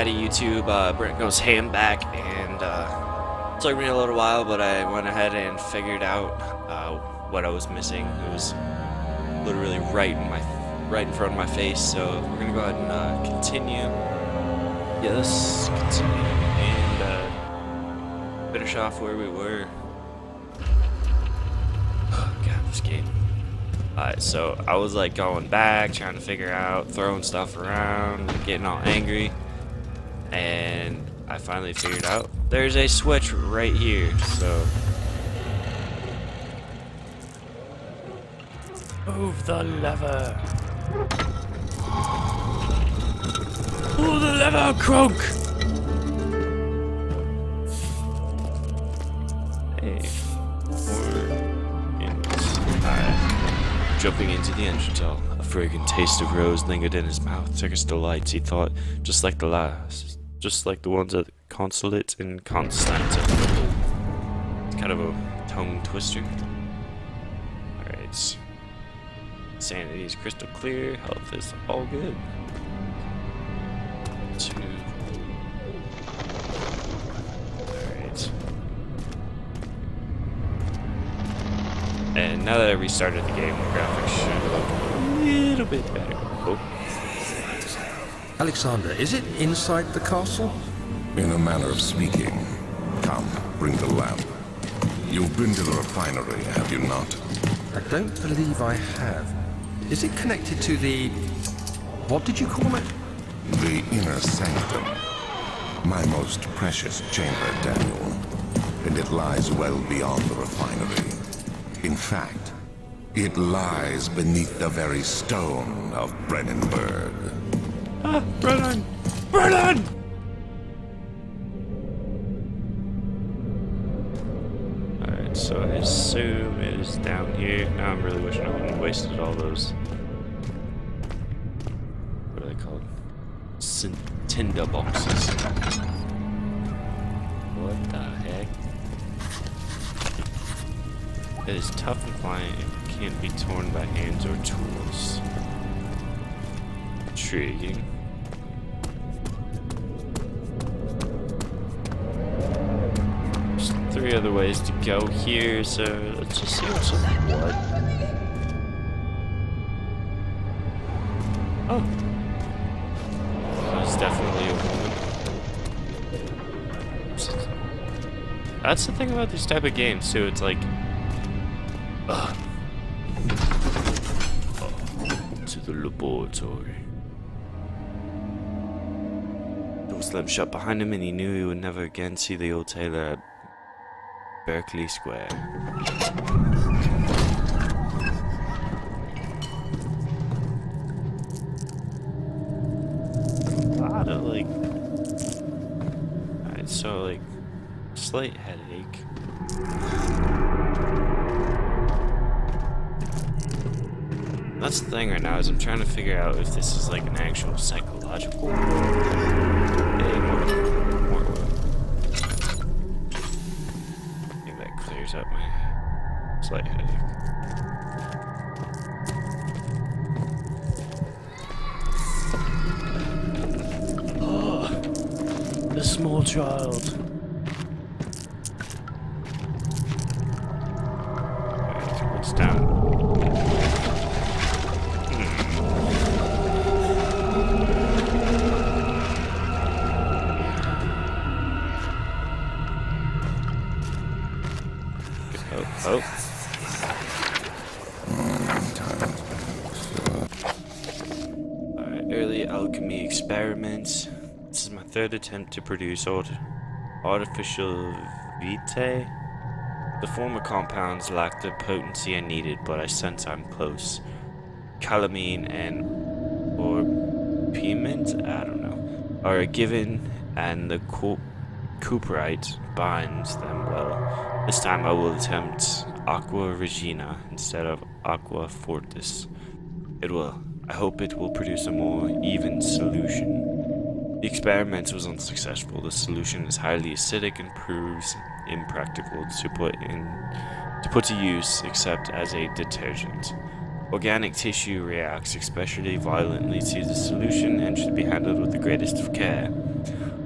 Daddy YouTube, Brent Goes Ham back, and it took me a little while, but I went ahead and figured out what I was missing. It was literally right in front of my face, so we're gonna go ahead and continue. Yes, continue, and finish off where we were. Oh god, this game. Alright, so I was like going back, trying to figure out, throwing stuff around, getting all angry, and I finally figured out there's a switch right here, so move the lever. Pull the lever, Croak! Hey, jumping into the entrance hall, a fragrant taste of rose lingered in his mouth. Turkish delights, he thought, just like the ones at the consulate in Constantinople. It's kind of a tongue twister. Alright. Sanity is crystal clear, health is all good. 2. Alright. And now that I restarted the game, the graphics should look a little bit better. Oh. Alexander, is it inside the castle? In a manner of speaking. Come, bring the lamp. You've been to the refinery, have you not? I don't believe I have. Is it connected to the... what did you call it? The inner sanctum. My most precious chamber, Daniel. And it lies well beyond the refinery. In fact, it lies beneath the very stone of Brennenburg. Ah, Brennan! Brennan! Alright, so I assume it is down here. Now I'm really wishing I wouldn't have wasted all those. What are they called? Tinder boxes. What the heck? It is tough and pliant and can't be torn by hands or tools. Intriguing. There's 3 other ways to go here, so let's just see what's up. What? Oh. That's definitely a woman. That's the thing about these type of games, too. It's like... to the laboratory. Door slammed shut behind him, and he knew he would never again see the old tailor at Berkeley Square. A lot of like... Alright, so like... slight headache. That's the thing right now, is I'm trying to figure out if this is like an actual psychological more. I think that clears up my slight headache. Oh, the small child. Alright, what's down? Oh. Alright, early alchemy experiments. This is my 3rd attempt to produce artificial vitae. The former compounds lack the potency I needed, but I sense I'm close. Calamine and orpiment, I don't know, are given, and the cuprite binds them well. This time I will attempt Aqua Regina instead of Aqua Fortis. I hope it will produce a more even solution. The experiment was unsuccessful. The solution is highly acidic and proves impractical to put to use except as a detergent. Organic tissue reacts especially violently to the solution and should be handled with the greatest of care.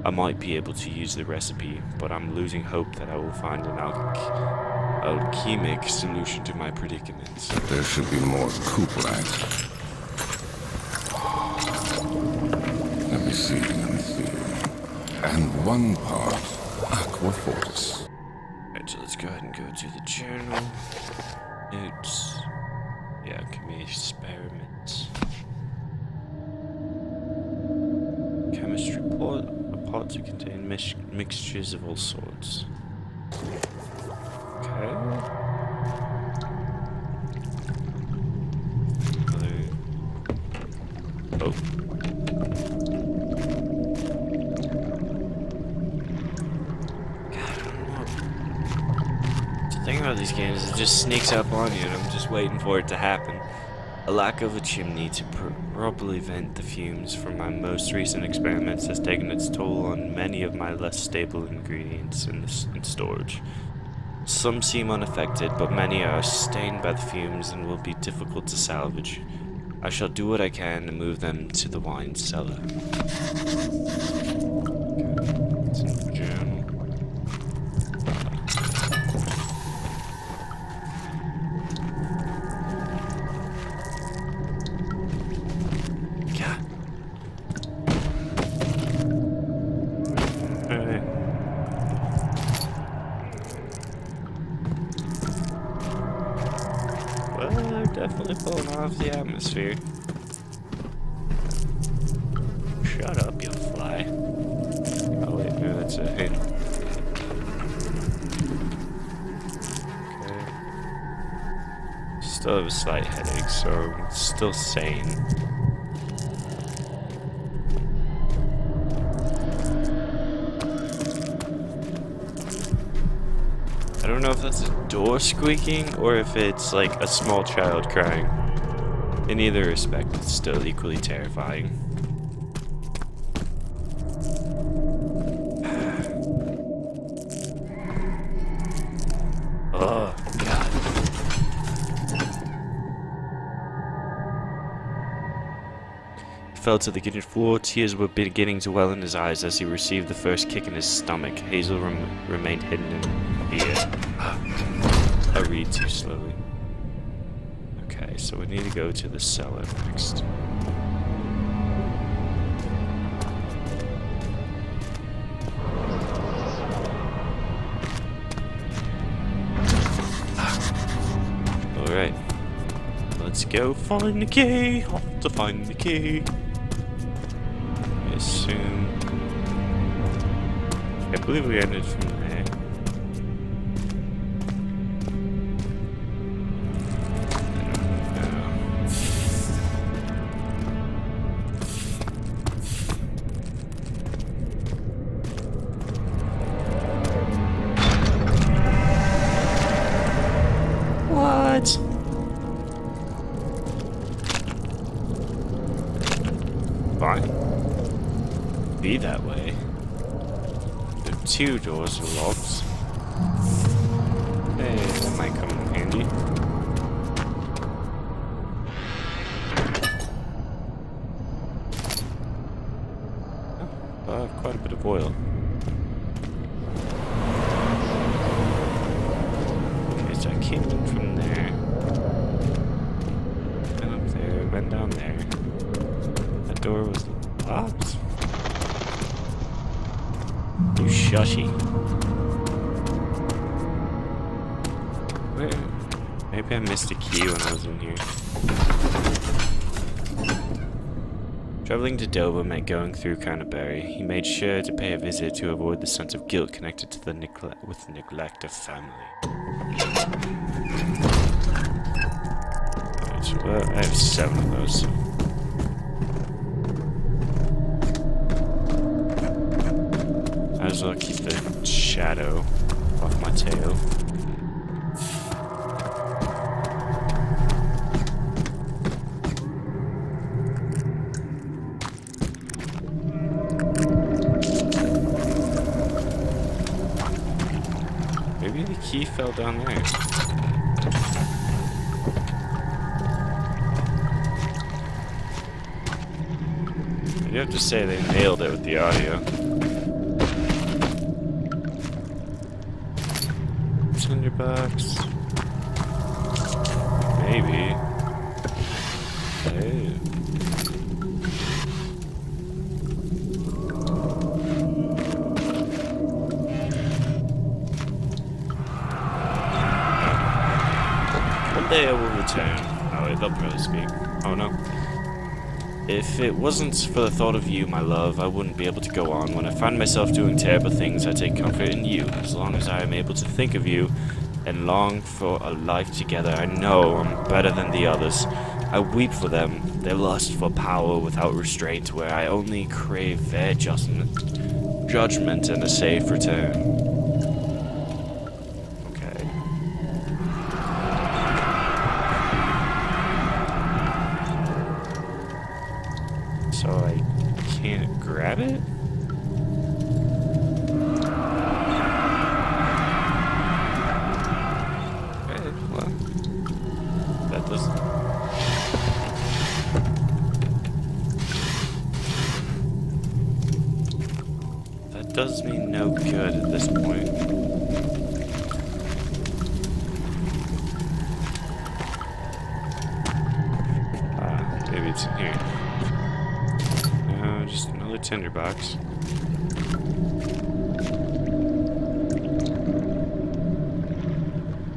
I might be able to use the recipe, but I'm losing hope that I will find an alchemic solution to my predicament. There should be more cooperite. Let me see. And 1 part aqua fortis. Alright, so let's go ahead and go to the journal. Notes. Yeah, alchemy experiments. Chemistry pot. A pot to contain mixtures of all sorts. Okay. Oh. The thing about these games is it just sneaks up on you and I'm just waiting for it to happen. A lack of a chimney to properly vent the fumes from my most recent experiments has taken its toll on many of my less stable ingredients in storage. Some seem unaffected, but many are stained by the fumes and will be difficult to salvage. I shall do what I can to move them to the wine cellar. Okay, it's in the journal. Definitely pulling off the atmosphere. Shut up, you fly. Oh wait, no, that's a hit. Okay. Still have a slight headache, so I'm still sane. I don't know if that's a door squeaking or if it's like a small child crying. In either respect, it's still equally terrifying. Oh, God. He fell to the kitchen floor. Tears were beginning to well in his eyes as he received the first kick in his stomach. Hazel remained hidden in fear. I read too slowly. Okay, so we need to go to the cellar next. Alright. Let's go find the key. Off to find the key. I assume. I believe we ended from there. Fine. Be that way. The 2 doors are locked. Hey, that might come in handy. Oh, I have quite a bit of oil. Okay, so I came in from there. Went up there, went down there. That door was locked. You shushy. Where? Maybe I missed a key when I was in here. Traveling to Dover meant going through Canterbury. He made sure to pay a visit to avoid the sense of guilt connected to the neglect of family. Alright, so I have 7 of those. Might as well keep the shadow off my tail. Maybe the key fell down there. I do have to say they nailed it with the audio. tinderbox. Maybe. Hey. One day I will return. Oh wait, they'll probably speak. Oh no. If it wasn't for the thought of you, my love, I wouldn't be able to go on. When I find myself doing terrible things, I take comfort in you. As long as I am able to think of you and long for a life together, I know I'm better than the others. I weep for them, their lust for power without restraint, where I only crave their judgment and a safe return. Okay. So I can't grab it? Okay, well, that doesn't... That does me no good at this point. Maybe it's in here. No, just another tinderbox.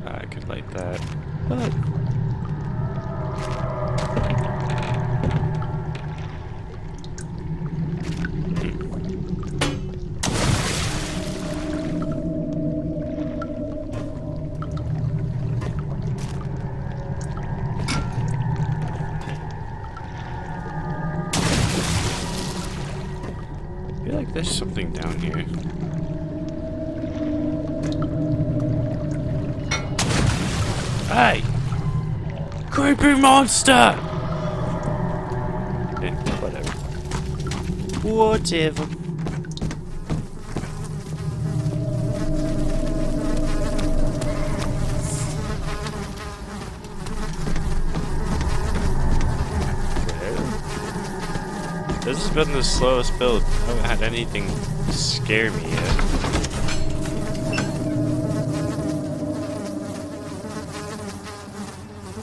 I could light that, but... I feel like there's something down here. Hey! Creepy monster! Eh, whatever. Whatever. This has been the slowest build. I haven't had anything scare me yet.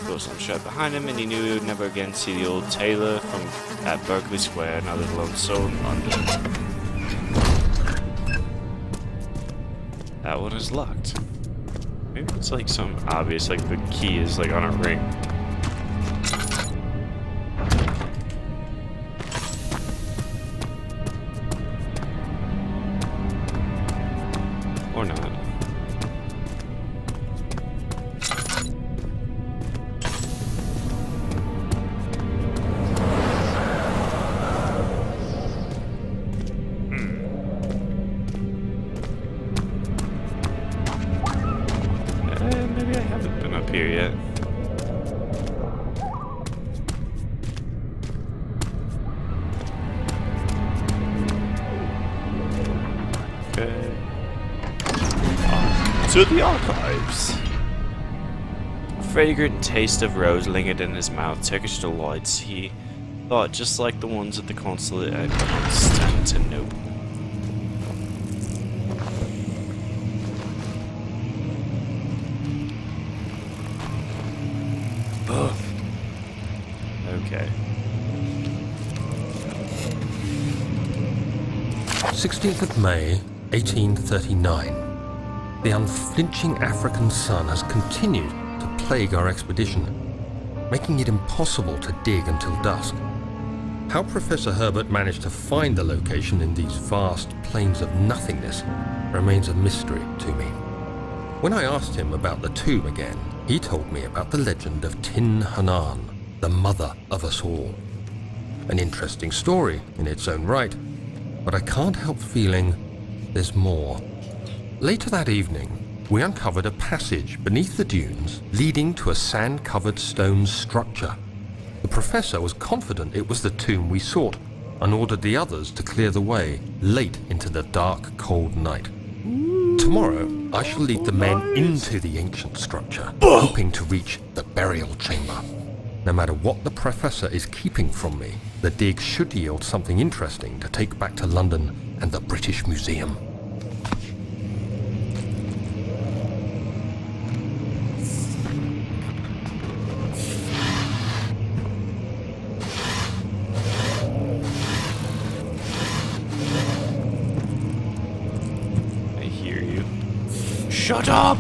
Close some shut behind him, and he knew he would never again see the old tailor from at Berkeley Square, not let alone soul in London. That one is locked. Maybe it's like some obvious, like the key is like on a ring. Or not. Maybe I haven't been up here yet. Okay. To the archives. A fragrant taste of rose lingered in his mouth. Turkish delights, he thought, just like the ones at the consulate at Constantinople. Ugh. Okay. 16th of May, 1839. The unflinching African sun has continued to plague our expedition, making it impossible to dig until dusk. How Professor Herbert managed to find the location in these vast plains of nothingness remains a mystery to me. When I asked him about the tomb again, he told me about the legend of Tin Hanan, the mother of us all. An interesting story in its own right, but I can't help feeling there's more. Later that evening, we uncovered a passage beneath the dunes leading to a sand-covered stone structure. The professor was confident it was the tomb we sought and ordered the others to clear the way late into the dark, cold night. Tomorrow, I shall lead the men into the ancient structure, hoping to reach the burial chamber. No matter what the professor is keeping from me, the dig should yield something interesting to take back to London and the British Museum. Shut up!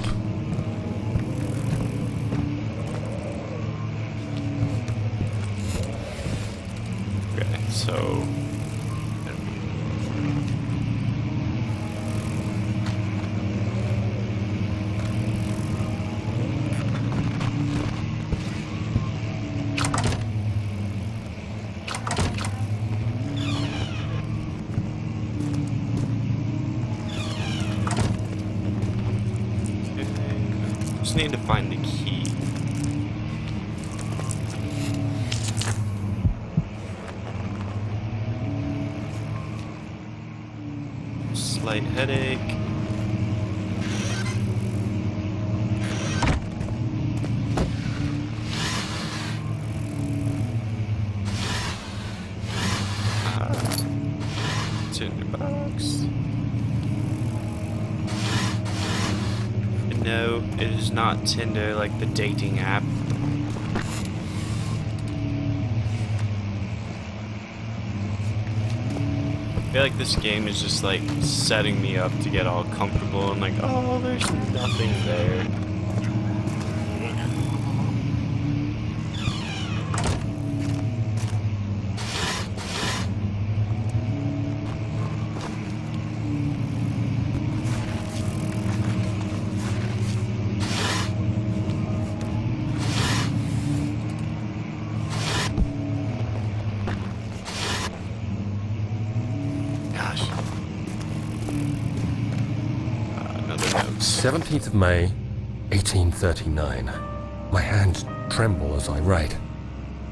Okay, so... Just need to find the key. Slight headache. Tinderbox. No, it is not Tinder like the dating app. I feel like this game is just like setting me up to get all comfortable and like, oh, there's nothing there. Gosh. Another note. 17th of May, 1839. My hands tremble as I write.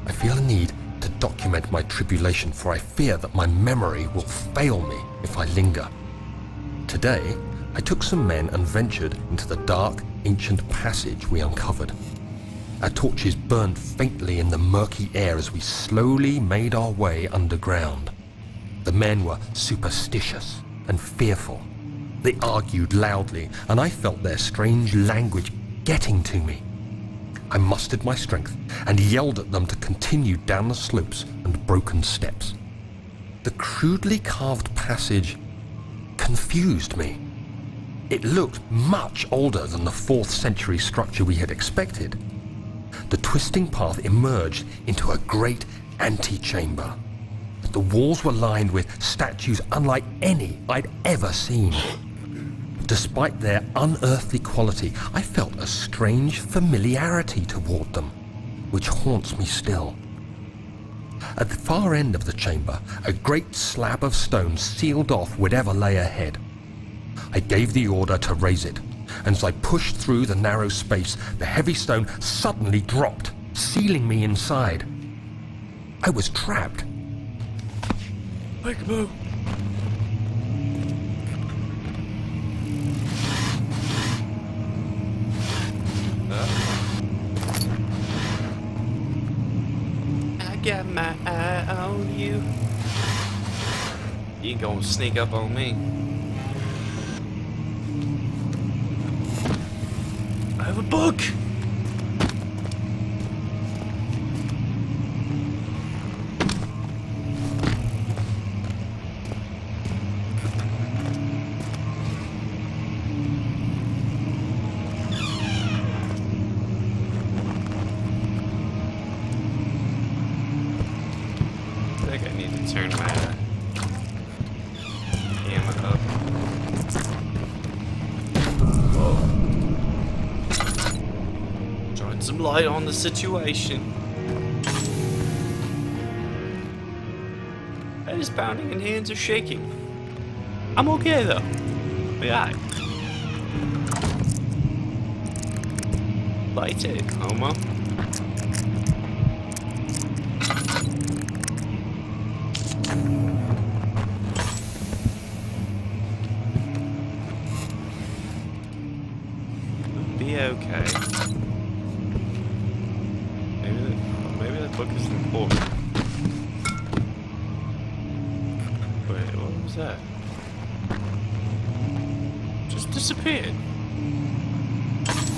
I feel a need to document my tribulation, for I fear that my memory will fail me if I linger. Today, I took some men and ventured into the dark, ancient passage we uncovered. Our torches burned faintly in the murky air as we slowly made our way underground. The men were superstitious and fearful. They argued loudly, and I felt their strange language getting to me. I mustered my strength and yelled at them to continue down the slopes and broken steps. The crudely carved passage confused me. It looked much older than the 4th century structure we had expected. The twisting path emerged into a great antechamber. The walls were lined with statues unlike any I'd ever seen. Despite their unearthly quality, I felt a strange familiarity toward them, which haunts me still. At the far end of the chamber, a great slab of stone sealed off whatever lay ahead. I gave the order to raise it, and as I pushed through the narrow space, the heavy stone suddenly dropped, sealing me inside. I was trapped. Make a move. I got my eye on you. You ain't gonna sneak up on me. I have a book. I think I need to turn my camera up. Whoa. Shine some light on the situation. Head is pounding and hands are shaking. I'm okay though. Be alright. Light it, homo. Be okay. Maybe the book is important. Wait, what was that? Just disappeared.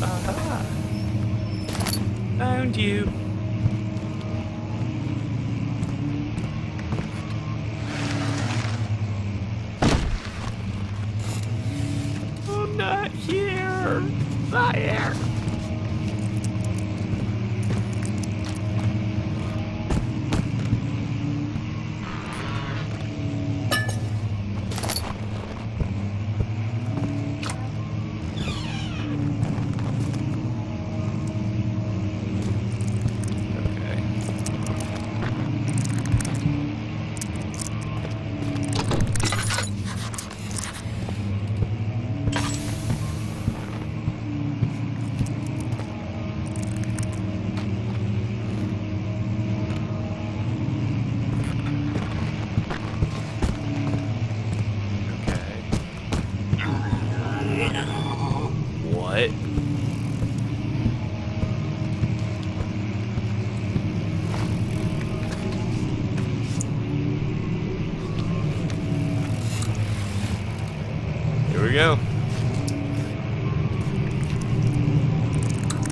Aha! Found you. I'm not here. Fire! What? Here we go.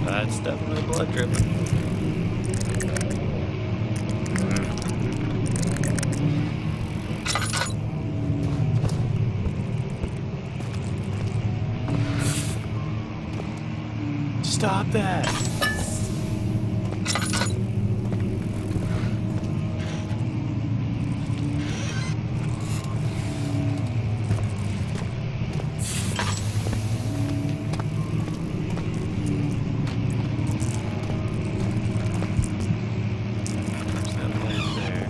That's definitely blood dripping. Stop that! There's that light there.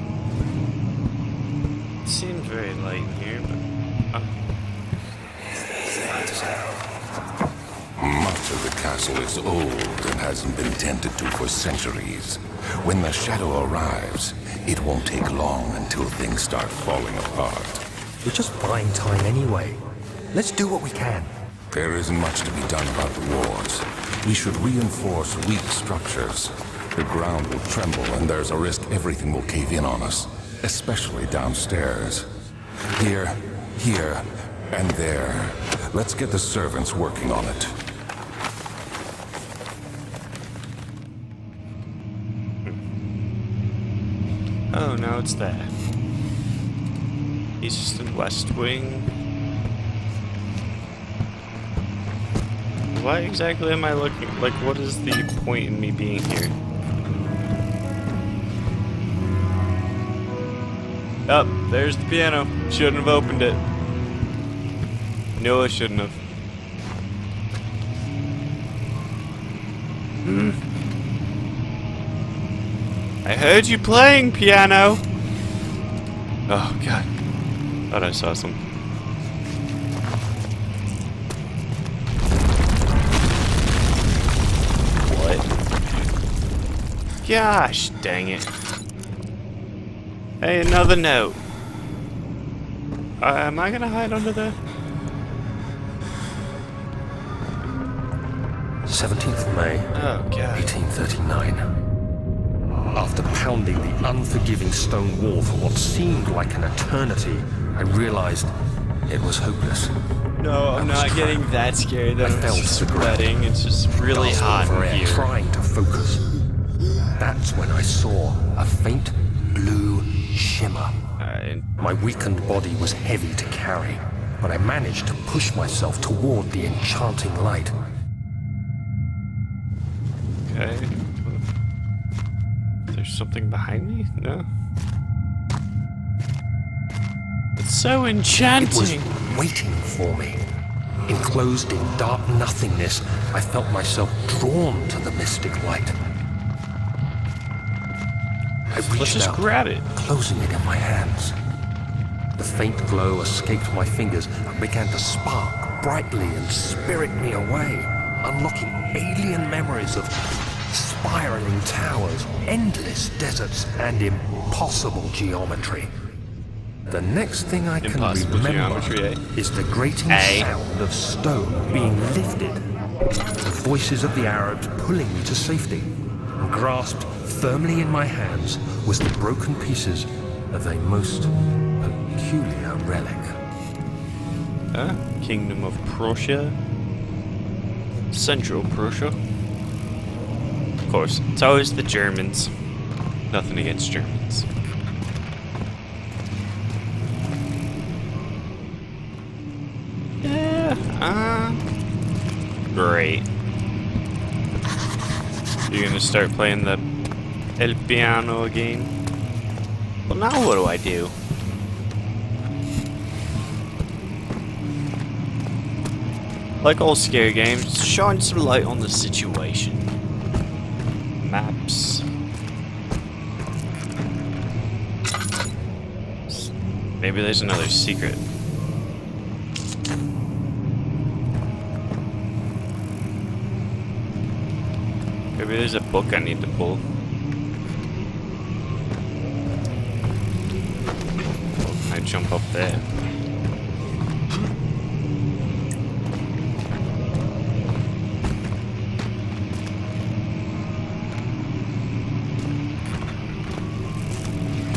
It seems very light in here, but... Much of the castle is old and hasn't been tended to for centuries. When the shadow arrives, it won't take long until things start falling apart. We're just buying time anyway. Let's do what we can. There isn't much to be done about the walls. We should reinforce weak structures. The ground will tremble and there's a risk everything will cave in on us, especially downstairs. Here, and there. Let's get the servants working on it. Oh, now it's there. East and West Wing. Why exactly am I looking? Like, what is the point in me being here? Oh, there's the piano. Shouldn't have opened it. No, I shouldn't have. I heard you playing piano. Oh god. Thought I saw something. What? Gosh dang it. Hey, another note. Am I gonna hide under there? 17th of May, Oh god. 1839. After pounding the unforgiving stone wall for what seemed like an eternity, I realized it was hopeless. No, I'm not getting that scared. I fell It's to the just ground. sweating. It's just really Gasping hot for in air, here. trying to focus. That's when I saw a faint blue shimmer. My weakened body was heavy to carry, but I managed to push myself toward the enchanting light. Okay. There's something behind me? No. It's so It was enchanting. waiting for me. Enclosed in dark nothingness, I felt myself drawn to the mystic light. I Let's reached just out, grab it. closing it in my hands. The faint glow escaped my fingers and began to spark brightly and spirit me away, unlocking alien memories of spiraling towers, endless deserts, and impossible geometry. The next thing I can Impossible remember geometry, eh? is the grating Eh? sound of stone being lifted, the voices of the Arabs pulling me to safety, and grasped firmly in my hands was the broken pieces of a most peculiar relic. Kingdom of Prussia. Central Prussia. Of course, it's always the Germans. Nothing against Germans. Yeah, Great. You're gonna start playing the El Piano again? Well, now what do I do? Like all scary games, shine some light on the situation. Maps. Maybe there's another secret. Maybe there's a book I need to pull. Oh, can I jump up there?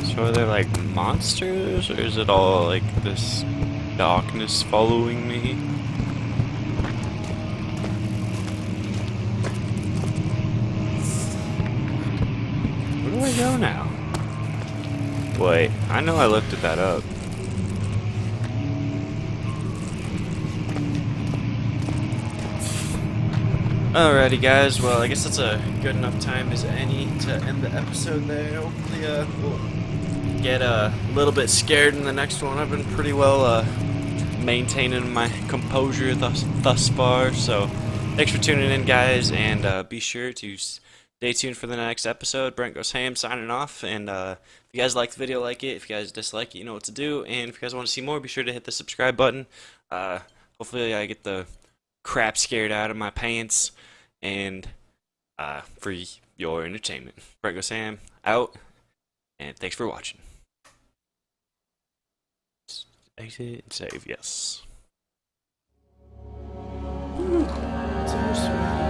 So are there like monsters, or is it all like this darkness following me? Where do I go now? Wait, I know I lifted that up. Alrighty guys, well I guess that's a good enough time as any to end the episode there. Hopefully we'll get a little bit scared in the next one. I've been pretty well maintaining my composure thus far, so thanks for tuning in guys, and be sure to stay tuned for the next episode. Brent Goes Ham signing off, and if you guys like the video, like it. If you guys dislike it, you know what to do, and if you guys want to see more, be sure to hit the subscribe button. Hopefully I get the crap scared out of my pants, and for your entertainment. Brent Goes Ham out, and thanks for watching. Exit and save, yes. Ooh, so sweet.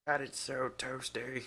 God, it's so toasty.